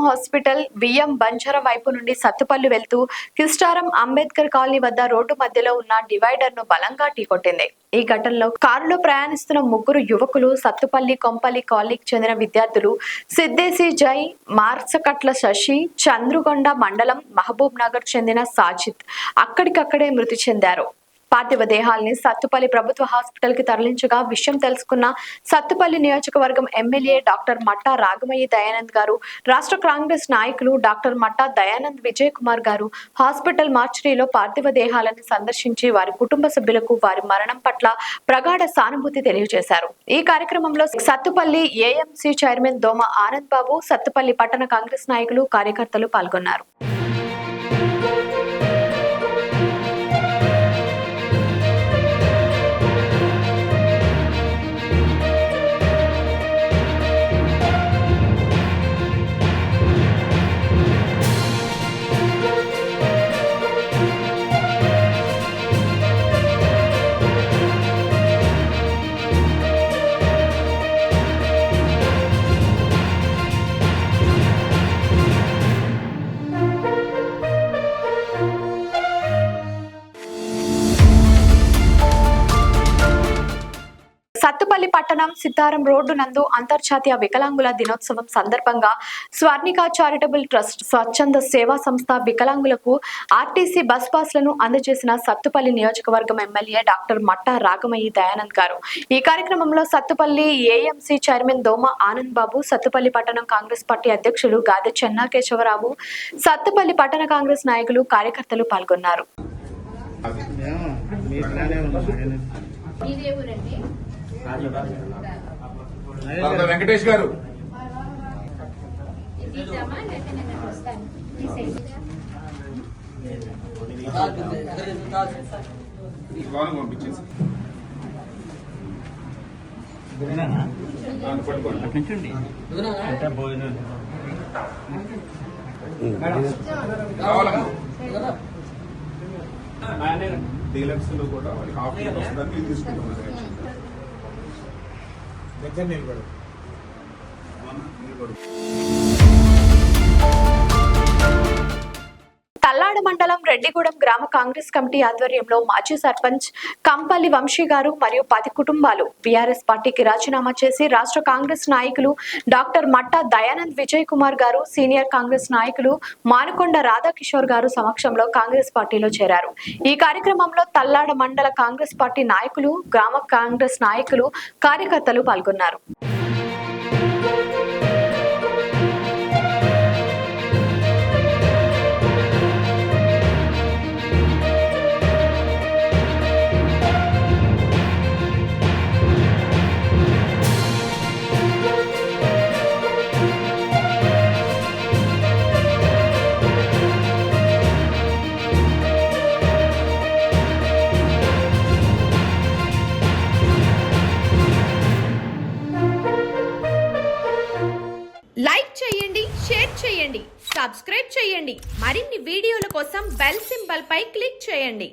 Hospital బియ్యం బంజర వైపు నుండి సత్తుపల్లి వెళ్తూ కిస్టారం అంబేద్కర్ కాలనీ వద్ద రోడ్డు మధ్యలో ఉన్న డివైడర్ ను బలంగా ఢీకొట్టింది. ఈ ఘటనలో కారులో ప్రయాణిస్తున్న ముగ్గురు యువకులు సత్తుపల్లి కొంపల్లి కాలనీకి చెందిన విద్యార్థులు సిద్దేశి జై, మార్సకట్ల శశి, చంద్రుగొండ మండలం మహబూబ్ నగర్ చెందిన సాజిద్ అక్కడికక్కడే మృతి చెందారు. పార్థివ దేహాల్ని సత్తుపల్లి ప్రభుత్వ హాస్పిటల్ కి తరలించగా విషయం తెలుసుకున్న సత్తుపల్లి నియోజకవర్గం ఎమ్మెల్యే డాక్టర్ మట్టా రాగమయ్యి దయానంద్ గారు, రాష్ట్ర కాంగ్రెస్ నాయకులు డాక్టర్ మట్టా దయానంద్ విజయ్ కుమార్ గారు హాస్పిటల్ మార్చురీలో పార్థివ దేహాలను సందర్శించి వారి కుటుంబ సభ్యులకు వారి మరణం పట్ల ప్రగాఢ సానుభూతి తెలియజేశారు. ఈ కార్యక్రమంలో సత్తుపల్లి ఏఎంసీ చైర్మన్ దోమ ఆనంద్ బాబు, సత్తుపల్లి పట్టణ కాంగ్రెస్ నాయకులు, కార్యకర్తలు పాల్గొన్నారు. సత్తుపల్లి పట్టణం సిద్ధారం రోడ్డు నందు అంతర్జాతీయ వికలాంగుల దినోత్సవం సందర్భంగా స్వర్ణిక చారిటబుల్ ట్రస్ట్ స్వచ్ఛంద సేవా సంస్థ వికలాంగులకు ఆర్టీసీ బస్ పాస్లను అందజేసిన సత్తుపల్లి నియోజకవర్గం ఎమ్మెల్యే డాక్టర్ మట్టా రాగమయ్యి దయానంద్ గారు. ఈ కార్యక్రమంలో సత్తుపల్లి ఏఎంసీ చైర్మన్ దోమ ఆనంద్ బాబు, సత్తుపల్లి పట్టణం కాంగ్రెస్ పార్టీ అధ్యక్షులు గాదె చెన్నాకేశవరావు, సత్తుపల్లి పట్టణ కాంగ్రెస్ నాయకులు, కార్యకర్తలు పాల్గొన్నారు. వెంకటేష్ గారు పంపించేసి డీలక్స్ లో కూడా వాళ్ళకి వస్తుందని తీసుకుంటున్నారు. దగ్గర నిలబడు. తల్లాడ మండలం రెడ్డిగూడెం గ్రామ కాంగ్రెస్ కమిటీ ఆధ్వర్యంలో మాజీ సర్పంచ్ కంపల్లి వంశీ గారు మరియు 10 కుటుంబాలు బీఆర్ఎస్ పార్టీకి రాజీనామా చేసి రాష్ట్ర కాంగ్రెస్ నాయకులు డాక్టర్ మట్టా దయానంద్ విజయ్ కుమార్ గారు, సీనియర్ కాంగ్రెస్ నాయకులు మానుకొండ రాధాకిషోర్ గారు సమక్షంలో కాంగ్రెస్ పార్టీలో చేరారు. ఈ కార్యక్రమంలో తల్లాడ మండల కాంగ్రెస్ పార్టీ నాయకులు, గ్రామ కాంగ్రెస్ నాయకులు, కార్యకర్తలు పాల్గొన్నారు. లైక్ చేయండి, షేర్ చేయండి, సబ్స్క్రైబ్ చేయండి. మరిన్ని వీడియోల కోసం బెల్ సింబల్ పై క్లిక్ చేయండి.